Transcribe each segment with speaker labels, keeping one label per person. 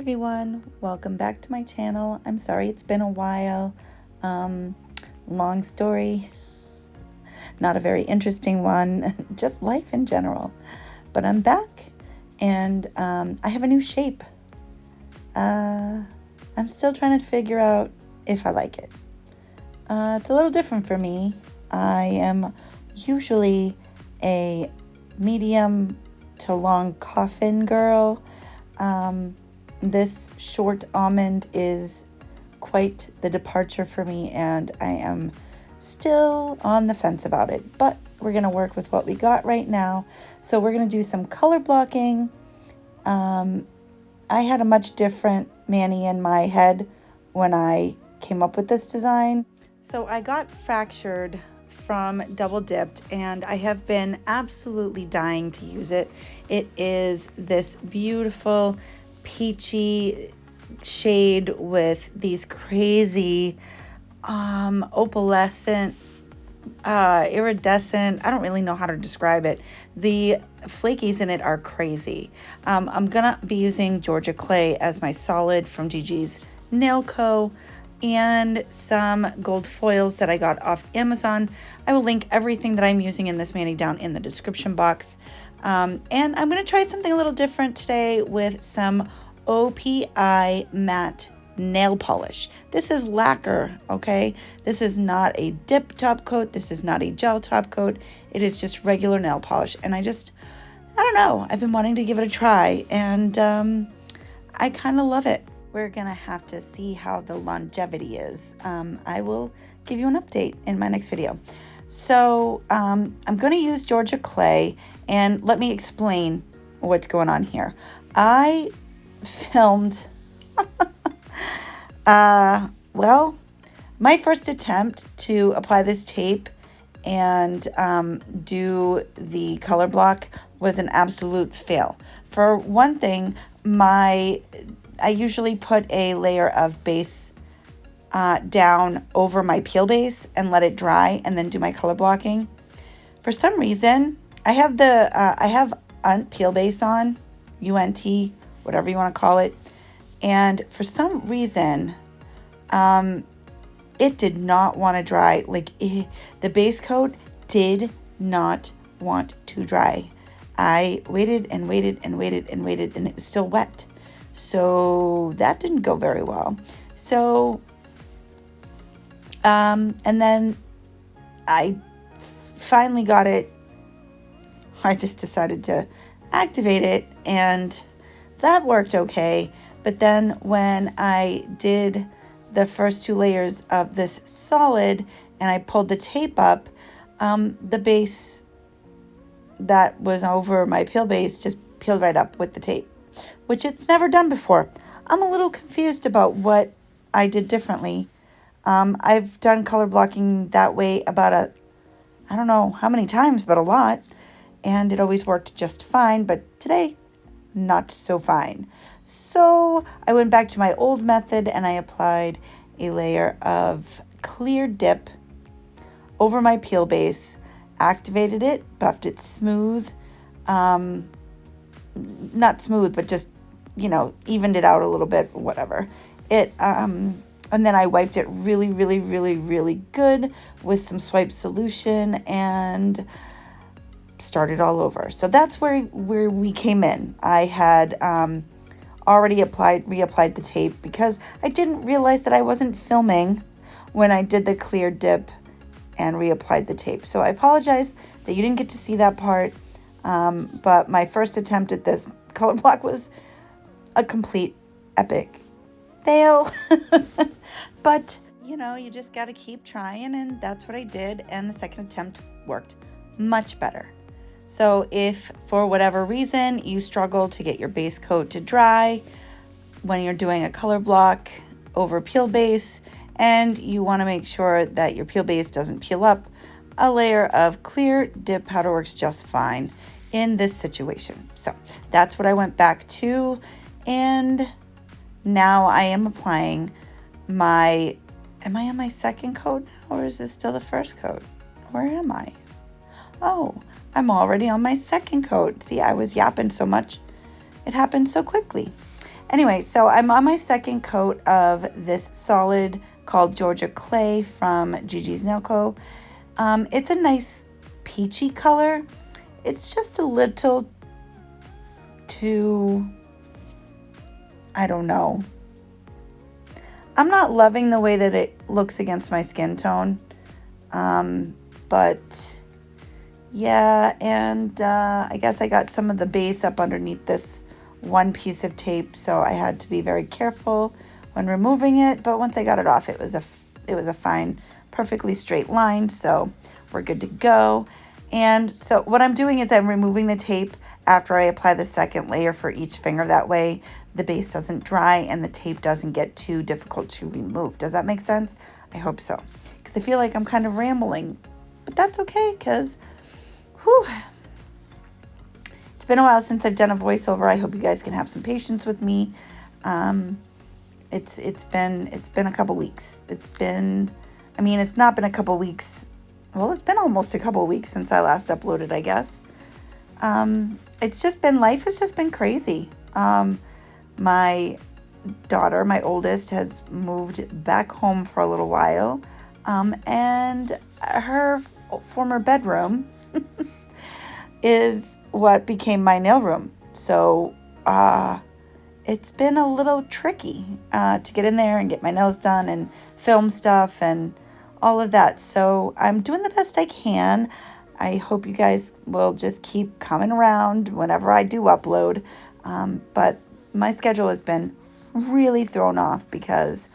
Speaker 1: everyone, welcome back to my channel. I'm sorry it's been a while. Long story, not a very interesting one, just life in general. But I'm back and I have a new shape. I'm still trying to figure out if I like it. It's a little different for me. I am usually a medium to long coffin girl. This short almond is quite the departure for me, and I am still on the fence about it, but we're going to work with what we got right now. So we're going to do some color blocking. I had a much different mani in my head when I came up with this design. So I got Fractured from Double Dipped, and I have been absolutely dying to use it. It is this beautiful peachy shade with these crazy opalescent, iridescent, I don't really know how to describe it. The flakies in it are crazy. I'm gonna be using Georgia Clay as my solid from Gigi's Nail Co. and some gold foils that I got off Amazon. I will link everything that I'm using in this mani down in the description box. And I'm going to try something a little different today with some O.P.I matte nail polish. This is lacquer, okay? This is not a dip top coat. This is not a gel top coat. It is just regular nail polish. And I don't know. I've been wanting to give it a try, and I kind of love it. We're going to have to see how the longevity is. I will give you an update in my next video. So I'm going to use Georgia Clay, and let me explain what's going on here. I filmed, well, my first attempt to apply this tape and do the color block was an absolute fail. For one thing, I usually put a layer of base down over my peel base and let it dry and then do my color blocking. For some reason, I have UNT peel base on, UNT, whatever you want to call it. And for some reason, it did not want to dry. The base coat did not want to dry. I waited and waited and waited and waited, and it was still wet. So that didn't go very well. So, and then I finally got it. I just decided to activate it, and that worked okay. But then when I did the first two layers of this solid and I pulled the tape up, the base that was over my peel base just peeled right up with the tape, which it's never done before. I'm a little confused about what I did differently. I've done color blocking that way about I don't know how many times, but a lot. And it always worked just fine, but today, not so fine. So I went back to my old method and I applied a layer of clear dip over my peel base, activated it, buffed it smooth. Not smooth, but just, evened it out a little bit, whatever. And then I wiped it really, really, really, really good with some swipe solution and started all over. So that's where we came in. I had already reapplied the tape because I didn't realize that I wasn't filming when I did the clear dip and reapplied the tape. So I apologize that you didn't get to see that part. But my first attempt at this color block was a complete epic fail. But, you just got to keep trying, and that's what I did. And the second attempt worked much better. So if for whatever reason you struggle to get your base coat to dry when you're doing a color block over peel base, and you want to make sure that your peel base doesn't peel up, a layer of clear dip powder works just fine in this situation. So that's what I went back to, and now I am applying am I on my second coat now, or is this still the first coat? Where am I? Oh, I'm already on my second coat. See, I was yapping so much. It happened so quickly. Anyway, so I'm on my second coat of this solid called Georgia Clay from Gigi's Nail Co. It's a nice peachy color. It's just a little too, I don't know. I'm not loving the way that it looks against my skin tone. But yeah, and I guess I got some of the base up underneath this one piece of tape, so I had to be very careful when removing it. But once I got it off, it was a fine, perfectly straight line, so we're good to go. And so what I'm doing is I'm removing the tape after I apply the second layer for each finger. That way the base doesn't dry and the tape doesn't get too difficult to remove. Does that make sense? I hope so, because I feel like I'm kind of rambling, but that's okay, because it's been a while since I've done a voiceover. I hope you guys can have some patience with me. It's been a couple weeks. It's not been a couple weeks. Well, it's been almost a couple weeks since I last uploaded, I guess. Life has just been crazy. My daughter, my oldest, has moved back home for a little while. And her former bedroom is what became my nail room. So it's been a little tricky to get in there and get my nails done and film stuff and all of that. So I'm doing the best I can. I hope you guys will just keep coming around whenever I do upload. But my schedule has been really thrown off because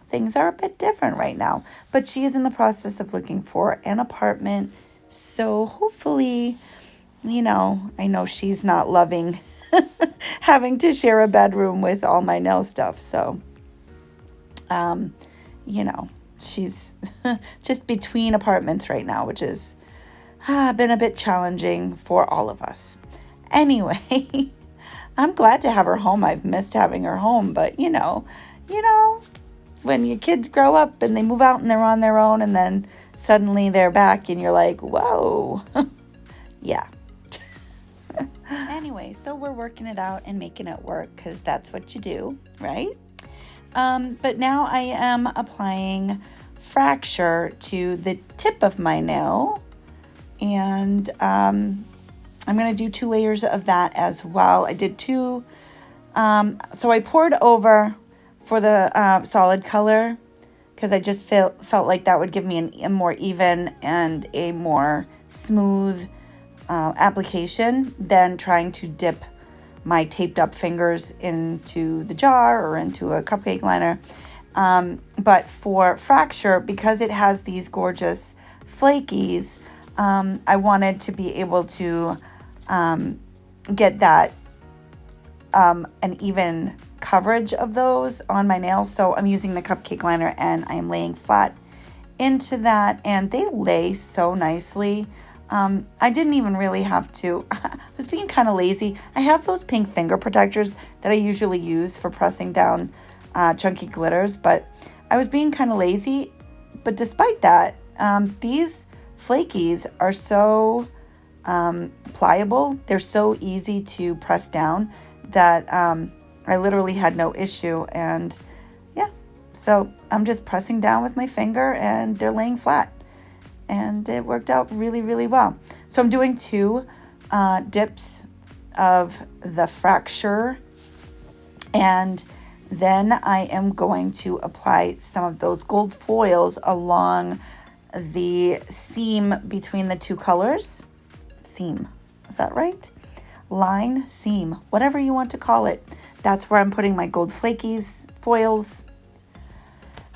Speaker 1: things are a bit different right now. But she is in the process of looking for an apartment. So hopefully, I know she's not loving having to share a bedroom with all my nail stuff. So, she's just between apartments right now, which has been a bit challenging for all of us. Anyway, I'm glad to have her home. I've missed having her home, but when your kids grow up and they move out and they're on their own and then suddenly they're back and you're like, whoa. Yeah. Anyway, so we're working it out and making it work because that's what you do, right? But now I am applying fracture to the tip of my nail, and I'm going to do 2 layers of that as well. I did 2. So I poured over for the solid color because I just felt like that would give me a more even and a more smooth application than trying to dip my taped up fingers into the jar or into a cupcake liner. But for fracture, because it has these gorgeous flakies, I wanted to be able to get that an even coverage of those on my nails. So I'm using the cupcake liner and I am laying flat into that, and they lay so nicely. I didn't even really have to. I was being kind of lazy. I have those pink finger protectors that I usually use for pressing down chunky glitters, but I was being kind of lazy. But despite that, these flakies are so pliable. They're so easy to press down that I literally had no issue. And yeah, so I'm just pressing down with my finger and they're laying flat. And it worked out really, really well. So I'm doing 2 dips of the fracture. And then I am going to apply some of those gold foils along the seam between the 2 colors. Seam, is that right? Line, seam, whatever you want to call it. That's where I'm putting my gold flakies, foils.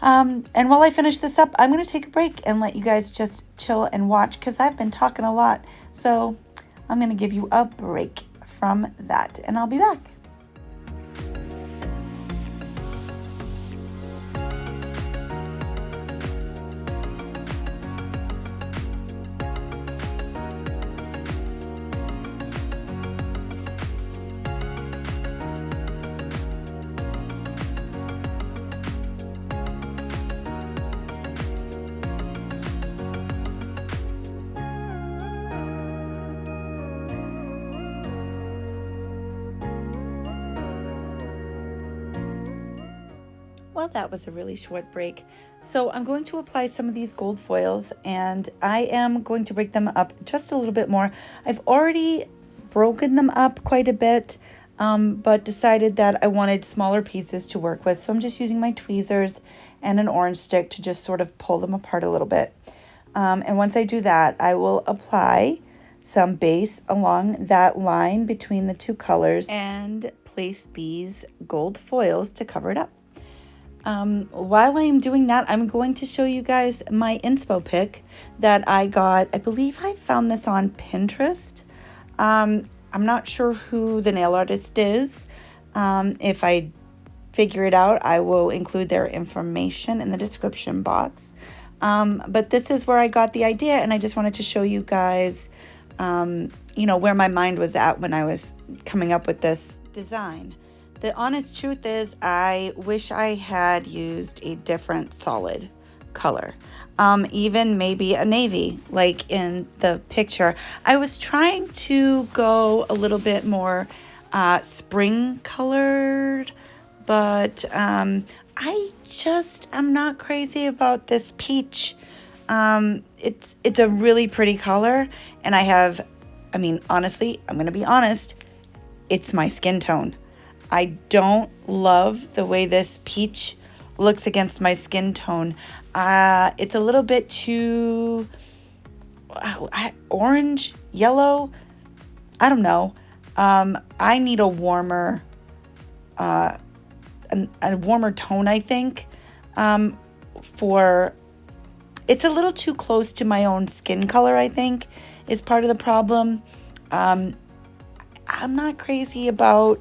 Speaker 1: And while I finish this up, I'm going to take a break and let you guys just chill and watch because I've been talking a lot. So I'm going to give you a break from that and I'll be back. Well, that was a really short break. So I'm going to apply some of these gold foils, and I am going to break them up just a little bit more. I've already broken them up quite a bit, but decided that I wanted smaller pieces to work with. So I'm just using my tweezers and an orange stick to just sort of pull them apart a little bit. And once I do that, I will apply some base along that line between the two colors and place these gold foils to cover it up. While I am doing that, I'm going to show you guys my inspo pick that I got. I believe I found this on Pinterest. I'm not sure who the nail artist is. If I figure it out, I will include their information in the description box. But this is where I got the idea, and I just wanted to show you guys, where my mind was at when I was coming up with this design. The honest truth is I wish I had used a different solid color, even maybe a navy like in the picture. I was trying to go a little bit more spring colored, but I'm not crazy about this peach. It's a really pretty color, and honestly, I'm gonna be honest, it's my skin tone. I don't love the way this peach looks against my skin tone. It's a little bit too orange, yellow. I don't know. I need a warmer, a warmer tone, I think. It's a little too close to my own skin color, I think, is part of the problem. I'm not crazy about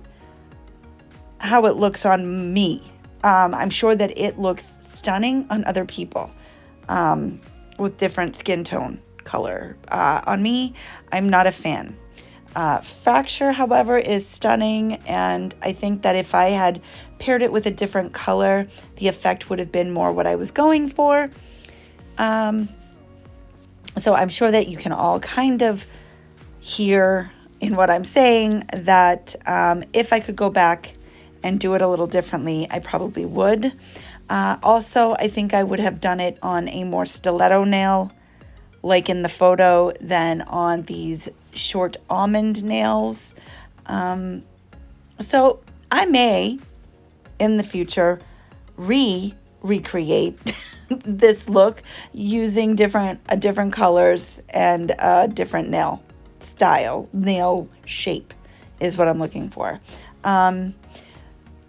Speaker 1: how it looks on me. I'm sure that it looks stunning on other people with different skin tone color. On me, I'm not a fan. Fracture, however, is stunning, and I think that if I had paired it with a different color, the effect would have been more what I was going for. So I'm sure that you can all kind of hear in what I'm saying that if I could go back and do it a little differently, I probably would. Also, I think I would have done it on a more stiletto nail, like in the photo, than on these short almond nails. So I may, in the future, recreate this look using different colors and different nail style, nail shape is what I'm looking for.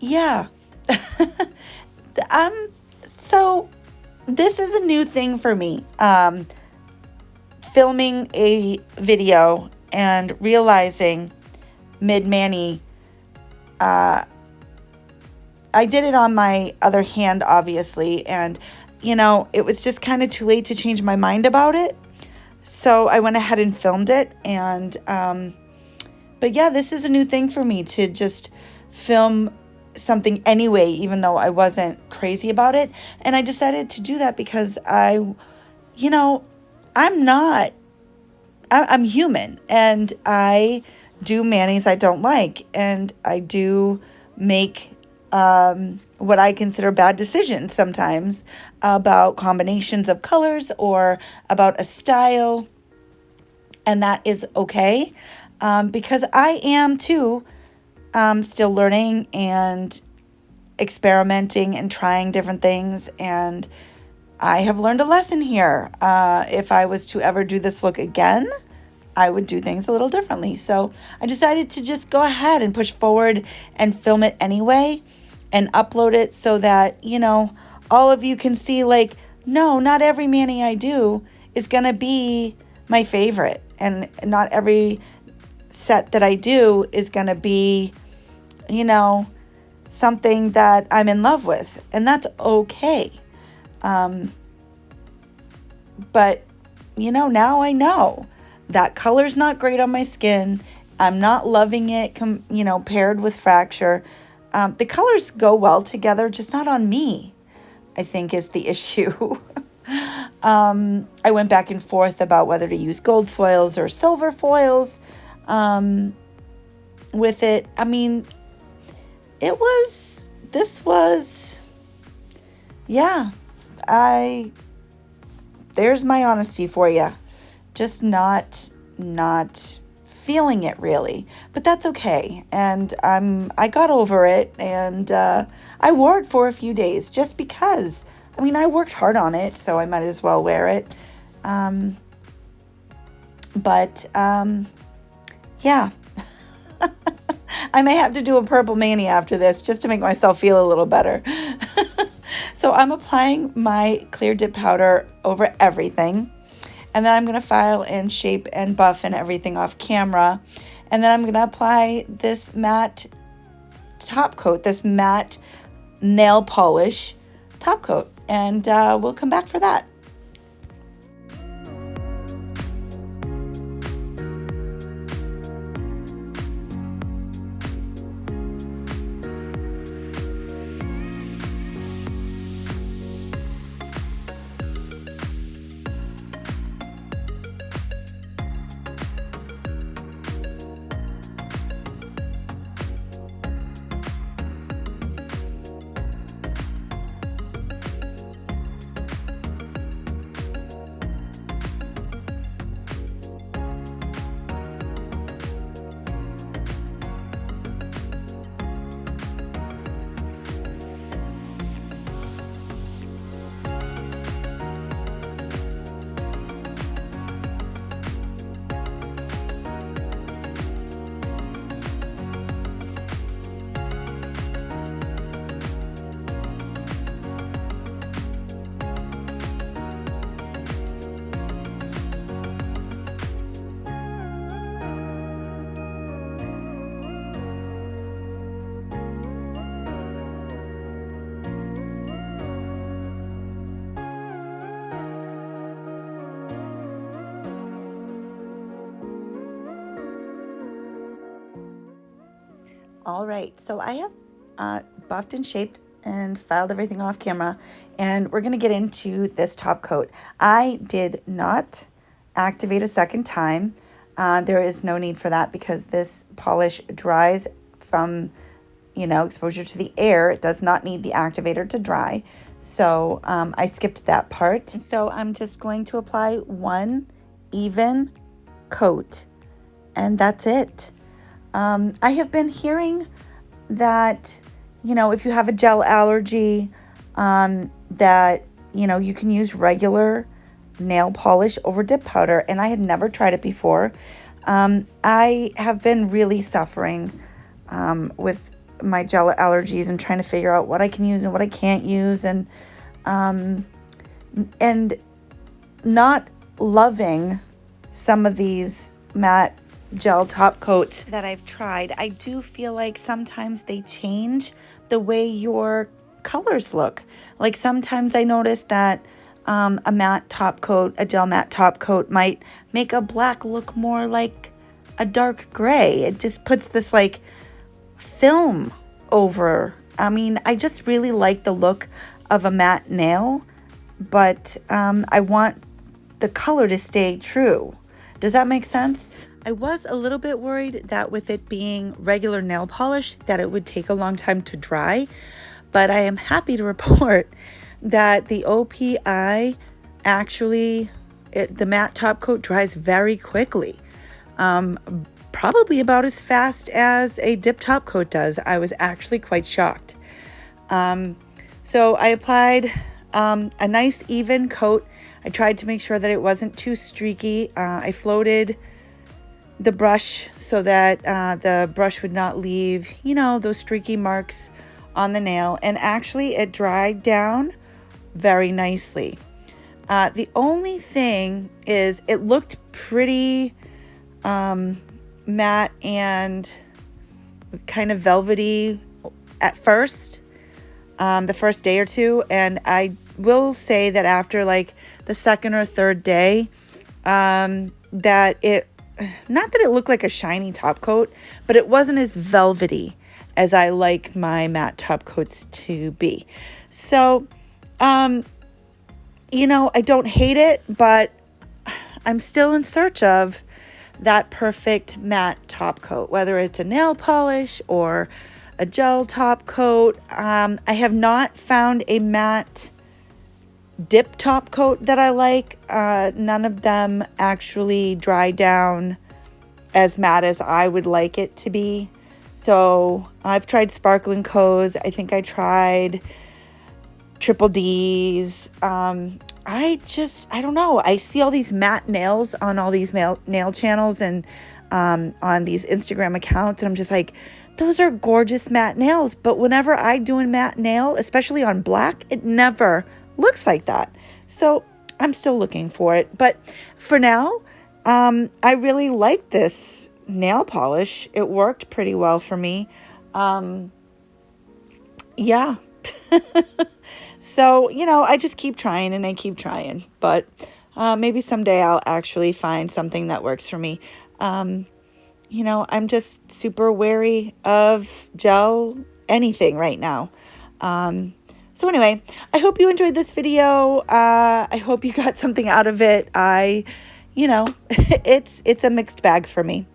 Speaker 1: Yeah. So this is a new thing for me. Filming a video and realizing mid-mani, I did it on my other hand, obviously, and it was just kind of too late to change my mind about it. So I went ahead and filmed it, and but yeah, this is a new thing for me to just film something anyway, even though I wasn't crazy about it. And I decided to do that because I'm human, and I do manis I don't like, and I do make what I consider bad decisions sometimes about combinations of colors or about a style, and that is okay, because I am too still learning and experimenting and trying different things, and I have learned a lesson here. If I was to ever do this look again, I would do things a little differently. So I decided to just go ahead and push forward and film it anyway and upload it so that, all of you can see, like, no, not every mani I do is going to be my favorite. And not every set that I do is going to be, something that I'm in love with. And that's okay. But, now I know that color's not great on my skin. I'm not loving it, paired with fracture. The colors go well together, just not on me, I think is the issue. I went back and forth about whether to use gold foils or silver foils with it. I mean, this was yeah, there's my honesty for you. Just not feeling it really, but that's okay. And I got over it, and I wore it for a few days just because. I mean, I worked hard on it, so I might as well wear it. Yeah. I may have to do a purple mania after this just to make myself feel a little better. So I'm applying my clear dip powder over everything. And then I'm going to file and shape and buff and everything off camera. And then I'm going to apply this matte top coat, this matte nail polish top coat. And we'll come back for that. All right, so I have buffed and shaped and filed everything off camera, and we're going to get into this top coat. I did not activate a second time. There is no need for that because this polish dries from, exposure to the air. It does not need the activator to dry. So I skipped that part. So I'm just going to apply one even coat, and that's it. I have been hearing that, if you have a gel allergy, that, you can use regular nail polish over dip powder, and I had never tried it before. I have been really suffering with my gel allergies and trying to figure out what I can use and what I can't use, and not loving some of these matte gel top coats that I've tried. I do feel like sometimes they change the way your colors look. Like sometimes I notice that a matte top coat, a gel matte top coat might make a black look more like a dark gray. It just puts this like film over. I mean, I just really like the look of a matte nail, but I want the color to stay true. Does that make sense? I was a little bit worried that with it being regular nail polish that it would take a long time to dry, but I am happy to report that the O.P.I actually, the matte top coat dries very quickly. Probably about as fast as a dip top coat does. I was actually quite shocked. So I applied a nice even coat. I tried to make sure that it wasn't too streaky. I floated the brush so that the brush would not leave, those streaky marks on the nail. And actually it dried down very nicely. The only thing is it looked pretty matte and kind of velvety at first, the first day or two. And I will say that after like the second or third day, that it, not that it looked like a shiny top coat, but it wasn't as velvety as I like my matte top coats to be. So, I don't hate it, but I'm still in search of that perfect matte top coat, whether it's a nail polish or a gel top coat. I have not found a matte dip top coat that I like. None of them actually dry down as matte as I would like it to be. So I've tried Sparkling Co's. I think I tried Triple D's. I don't know. I see all these matte nails on all these nail channels and on these Instagram accounts. And I'm just like, those are gorgeous matte nails. But whenever I do a matte nail, especially on black, it never looks like that. So I'm still looking for it. But for now, I really like this nail polish. It worked pretty well for me. Yeah. So, you know, I just keep trying and I keep trying. But maybe someday I'll actually find something that works for me. You know, I'm just super wary of gel anything right now. So anyway, I hope you enjoyed this video. I hope you got something out of it. You know, it's a mixed bag for me.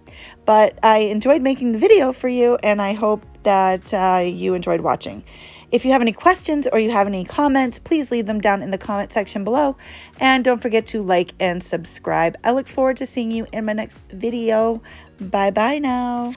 Speaker 1: But I enjoyed making the video for you, and I hope that you enjoyed watching. If you have any questions or you have any comments, please leave them down in the comment section below. And don't forget to like and subscribe. I look forward to seeing you in my next video. Bye-bye now.